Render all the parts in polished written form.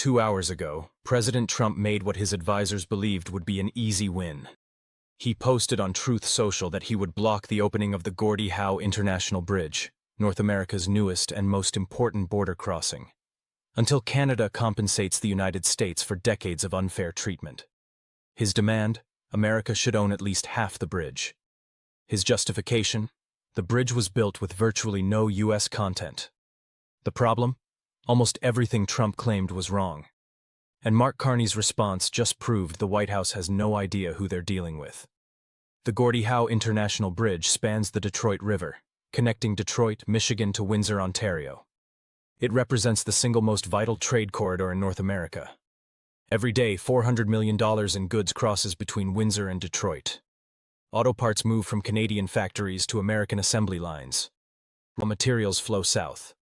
2 hours ago, President Trump made what his advisors believed would be an easy win. He posted on Truth Social that he would block the opening of the Gordie Howe International Bridge, North America's newest and most important border crossing, until Canada compensates the United States for decades of unfair treatment. His demand: America should own at least half the bridge. His justification: the bridge was built with virtually no U.S. content. The problem? Almost everything Trump claimed was wrong. And Mark Carney's response just proved the White House has no idea who they're dealing with. The Gordie Howe International Bridge spans the Detroit River, connecting Detroit, Michigan to Windsor, Ontario. It represents the single most vital trade corridor in North America. Every day, $400 million in goods crosses between Windsor and Detroit. Auto parts move from Canadian factories to American assembly lines. Raw materials flow south.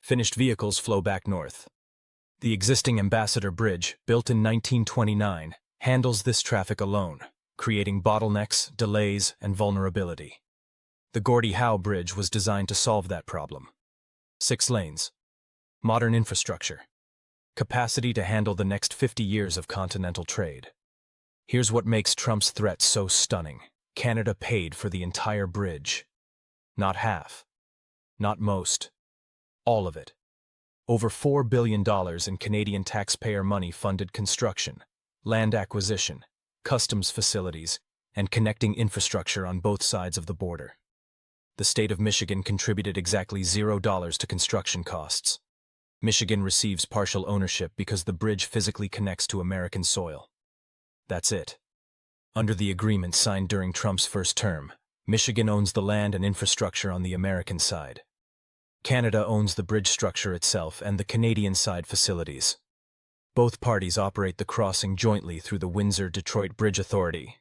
Finished vehicles flow back north. The existing Ambassador Bridge, built in 1929, handles this traffic alone, creating bottlenecks, delays, and vulnerability. The Gordie Howe Bridge was designed to solve that problem. 6 lanes. Modern infrastructure. Capacity to handle the next 50 years of continental trade. Here's what makes Trump's threat so stunning. Canada paid for the entire bridge. Not half. Not most. All of it. Over $4 billion in Canadian taxpayer money funded construction, land acquisition, customs facilities, and connecting infrastructure on both sides of the border. The state of Michigan contributed exactly $0 to construction costs. Michigan receives partial ownership because the bridge physically connects to American soil. That's it. Under the agreement signed during Trump's first term, Michigan owns the land and infrastructure on the American side. Canada owns the bridge structure itself and the Canadian side facilities. Both parties operate the crossing jointly through the Windsor-Detroit Bridge Authority.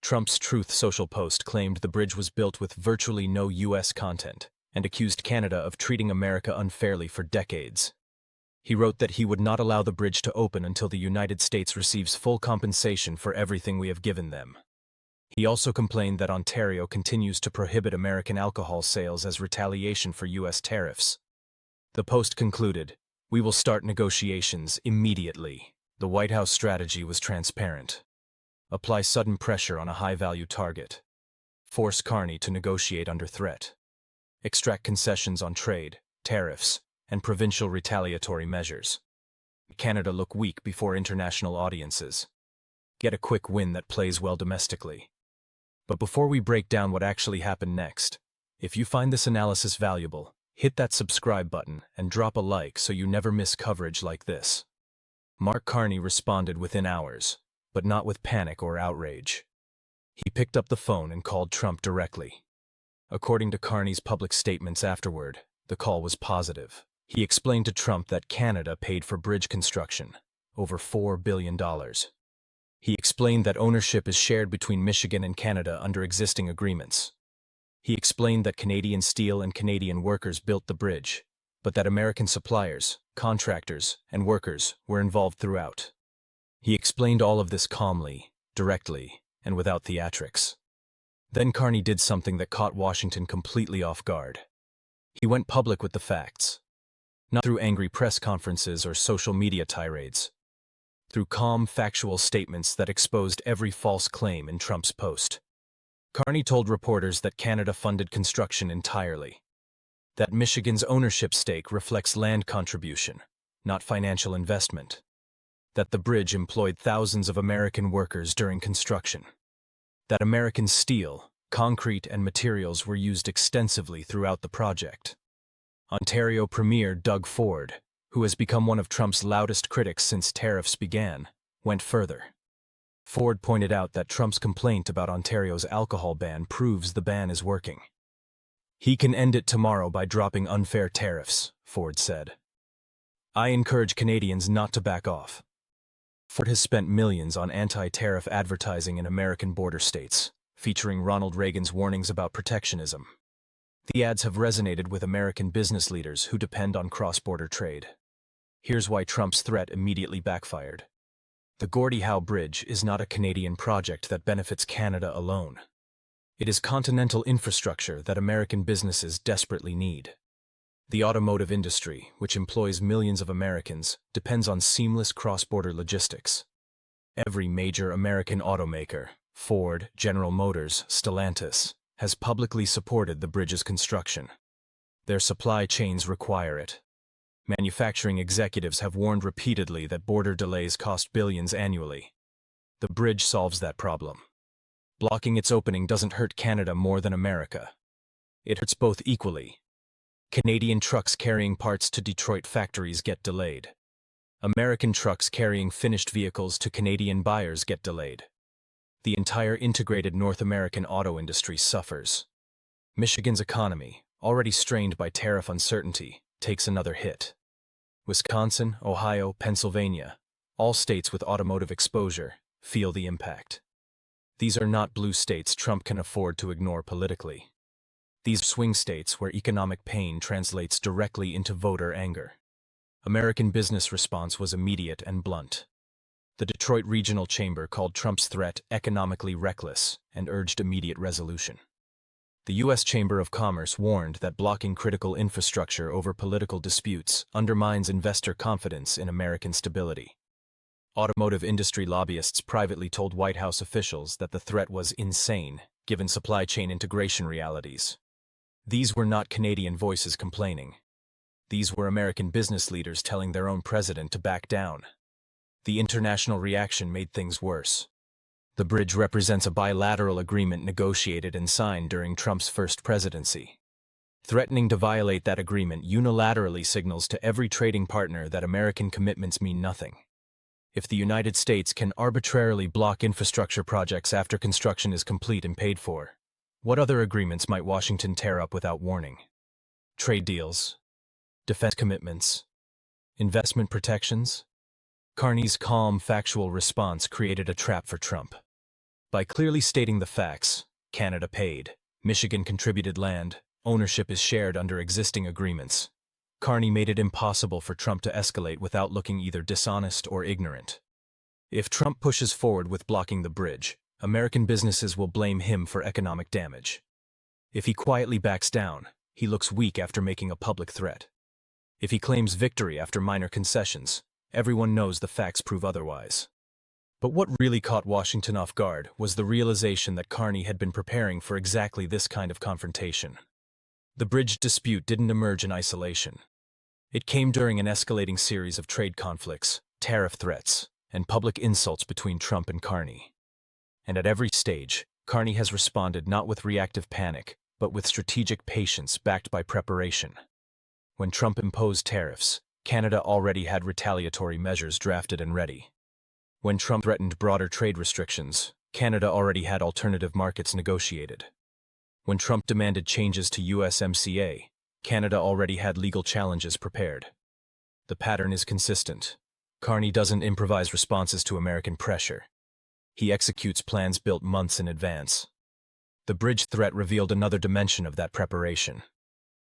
Trump's Truth Social post claimed the bridge was built with virtually no U.S. content and accused Canada of treating America unfairly for decades. He wrote that he would not allow the bridge to open until the United States receives full compensation for everything we have given them. He also complained that Ontario continues to prohibit American alcohol sales as retaliation for U.S. tariffs. The Post concluded, "We will start negotiations immediately." The White House strategy was transparent. Apply sudden pressure on a high-value target. Force Carney to negotiate under threat. Extract concessions on trade, tariffs, and provincial retaliatory measures. Canada look weak before international audiences. Get a quick win that plays well domestically. But before we break down what actually happened next, if you find this analysis valuable, hit that subscribe button and drop a like so you never miss coverage like this. Mark Carney responded within hours, but not with panic or outrage. He picked up the phone and called Trump directly. According to Carney's public statements afterward, the call was positive. He explained to Trump that Canada paid for bridge construction, over $4 billion. He explained that ownership is shared between Michigan and Canada under existing agreements. He explained that Canadian steel and Canadian workers built the bridge, but that American suppliers, contractors, and workers were involved throughout. He explained all of this calmly, directly, and without theatrics. Then Carney did something that caught Washington completely off guard. He went public with the facts. Not through angry press conferences or social media tirades. Through calm, factual statements that exposed every false claim in Trump's post. Carney told reporters that Canada funded construction entirely. That Michigan's ownership stake reflects land contribution, not financial investment. That the bridge employed thousands of American workers during construction. That American steel, concrete, and materials were used extensively throughout the project. Ontario Premier Doug Ford, who has become one of Trump's loudest critics since tariffs began, went further. Ford pointed out that Trump's complaint about Ontario's alcohol ban proves the ban is working. He can end it tomorrow by dropping unfair tariffs, Ford said. I encourage Canadians not to back off. Ford has spent millions on anti-tariff advertising in American border states, featuring Ronald Reagan's warnings about protectionism. The ads have resonated with American business leaders who depend on cross-border trade. Here's why Trump's threat immediately backfired. The Gordie Howe Bridge is not a Canadian project that benefits Canada alone. It is continental infrastructure that American businesses desperately need. The automotive industry, which employs millions of Americans, depends on seamless cross-border logistics. Every major American automaker, Ford, General Motors, Stellantis, has publicly supported the bridge's construction. Their supply chains require it. Manufacturing executives have warned repeatedly that border delays cost billions annually. The bridge solves that problem. Blocking its opening doesn't hurt Canada more than America. It hurts both equally. Canadian trucks carrying parts to Detroit factories get delayed. American trucks carrying finished vehicles to Canadian buyers get delayed. The entire integrated North American auto industry suffers. Michigan's economy, already strained by tariff uncertainty, takes another hit. Wisconsin, Ohio, Pennsylvania, all states with automotive exposure, feel the impact. These are not blue states Trump can afford to ignore politically. These are swing states where economic pain translates directly into voter anger. American business response was immediate and blunt. The Detroit Regional Chamber called Trump's threat economically reckless and urged immediate resolution. The U.S. Chamber of Commerce warned that blocking critical infrastructure over political disputes undermines investor confidence in American stability. Automotive industry lobbyists privately told White House officials that the threat was insane, given supply chain integration realities. These were not Canadian voices complaining. These were American business leaders telling their own president to back down. The international reaction made things worse. The bridge represents a bilateral agreement negotiated and signed during Trump's first presidency. Threatening to violate that agreement unilaterally signals to every trading partner that American commitments mean nothing. If the United States can arbitrarily block infrastructure projects after construction is complete and paid for, what other agreements might Washington tear up without warning? Trade deals? Defense commitments? Investment protections? Carney's calm, factual response created a trap for Trump. By clearly stating the facts, Canada paid, Michigan contributed land, ownership is shared under existing agreements, Carney made it impossible for Trump to escalate without looking either dishonest or ignorant. If Trump pushes forward with blocking the bridge, American businesses will blame him for economic damage. If he quietly backs down, he looks weak after making a public threat. If he claims victory after minor concessions, everyone knows the facts prove otherwise. But what really caught Washington off guard was the realization that Carney had been preparing for exactly this kind of confrontation. The bridge dispute didn't emerge in isolation. It came during an escalating series of trade conflicts, tariff threats, and public insults between Trump and Carney. And at every stage, Carney has responded not with reactive panic, but with strategic patience backed by preparation. When Trump imposed tariffs, Canada already had retaliatory measures drafted and ready. When Trump threatened broader trade restrictions, Canada already had alternative markets negotiated. When Trump demanded changes to USMCA, Canada already had legal challenges prepared. The pattern is consistent. Carney doesn't improvise responses to American pressure. He executes plans built months in advance. The bridge threat revealed another dimension of that preparation.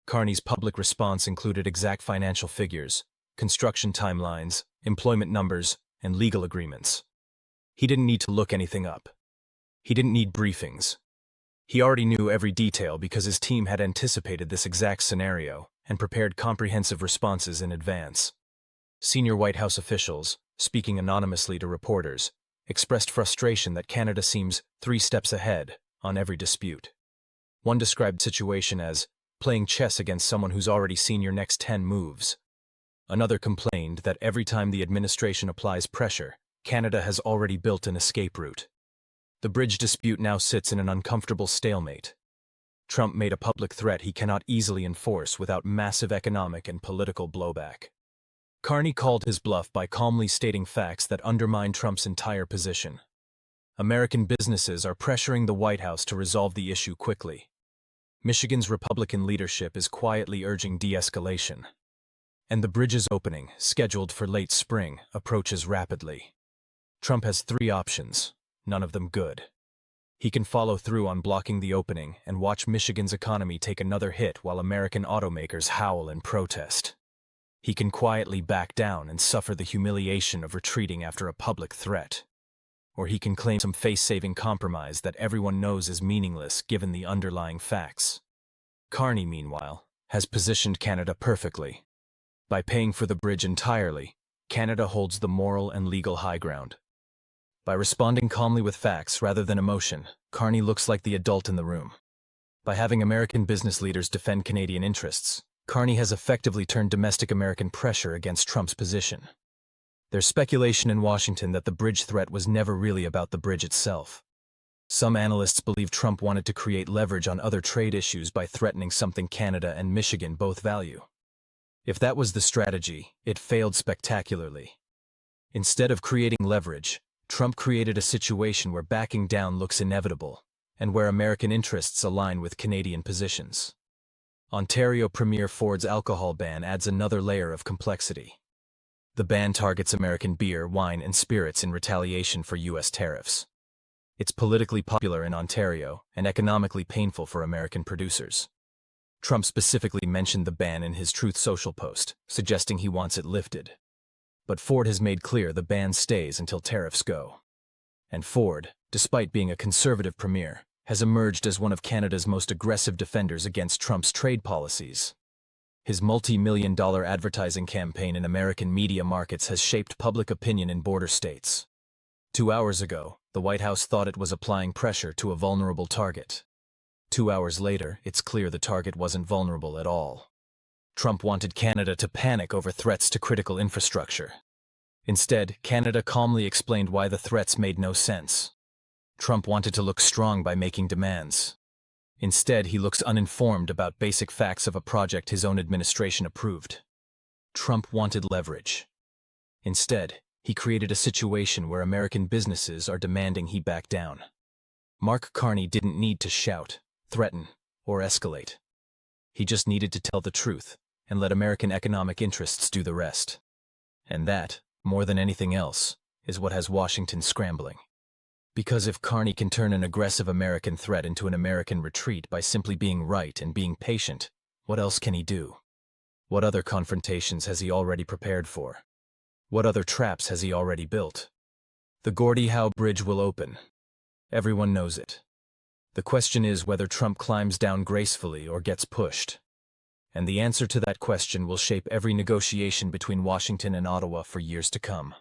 Carney's public response included exact financial figures, construction timelines, employment numbers, and legal agreements. He didn't need to look anything up. He didn't need briefings. He already knew every detail because his team had anticipated this exact scenario and prepared comprehensive responses in advance. Senior White House officials, speaking anonymously to reporters, expressed frustration that Canada seems 3 steps ahead on every dispute. One described the situation as playing chess against someone who's already seen your next 10 moves. Another complained that every time the administration applies pressure, Canada has already built an escape route. The bridge dispute now sits in an uncomfortable stalemate. Trump made a public threat he cannot easily enforce without massive economic and political blowback. Carney called his bluff by calmly stating facts that undermine Trump's entire position. American businesses are pressuring the White House to resolve the issue quickly. Michigan's Republican leadership is quietly urging de-escalation. And the bridge's opening, scheduled for late spring, approaches rapidly. Trump has 3 options, none of them good. He can follow through on blocking the opening and watch Michigan's economy take another hit while American automakers howl in protest. He can quietly back down and suffer the humiliation of retreating after a public threat. Or he can claim some face-saving compromise that everyone knows is meaningless given the underlying facts. Carney, meanwhile, has positioned Canada perfectly. By paying for the bridge entirely, Canada holds the moral and legal high ground. By responding calmly with facts rather than emotion, Carney looks like the adult in the room. By having American business leaders defend Canadian interests, Carney has effectively turned domestic American pressure against Trump's position. There's speculation in Washington that the bridge threat was never really about the bridge itself. Some analysts believe Trump wanted to create leverage on other trade issues by threatening something Canada and Michigan both value. If that was the strategy, it failed spectacularly. Instead of creating leverage, Trump created a situation where backing down looks inevitable, and where American interests align with Canadian positions. Ontario Premier Ford's alcohol ban adds another layer of complexity. The ban targets American beer, wine, and spirits in retaliation for U.S. tariffs. It's politically popular in Ontario and economically painful for American producers. Trump specifically mentioned the ban in his Truth Social post, suggesting he wants it lifted. But Ford has made clear the ban stays until tariffs go. And Ford, despite being a conservative premier, has emerged as one of Canada's most aggressive defenders against Trump's trade policies. His multi-million-dollar advertising campaign in American media markets has shaped public opinion in border states. 2 hours ago, the White House thought it was applying pressure to a vulnerable target. 2 hours later, it's clear the target wasn't vulnerable at all. Trump wanted Canada to panic over threats to critical infrastructure. Instead, Canada calmly explained why the threats made no sense. Trump wanted to look strong by making demands. Instead, he looks uninformed about basic facts of a project his own administration approved. Trump wanted leverage. Instead, he created a situation where American businesses are demanding he back down. Mark Carney didn't need to shout, threaten, or escalate. He just needed to tell the truth and let American economic interests do the rest. And that, more than anything else, is what has Washington scrambling. Because if Carney can turn an aggressive American threat into an American retreat by simply being right and being patient, what else can he do? What other confrontations has he already prepared for? What other traps has he already built? The Gordie Howe Bridge will open. Everyone knows it. The question is whether Trump climbs down gracefully or gets pushed. And the answer to that question will shape every negotiation between Washington and Ottawa for years to come.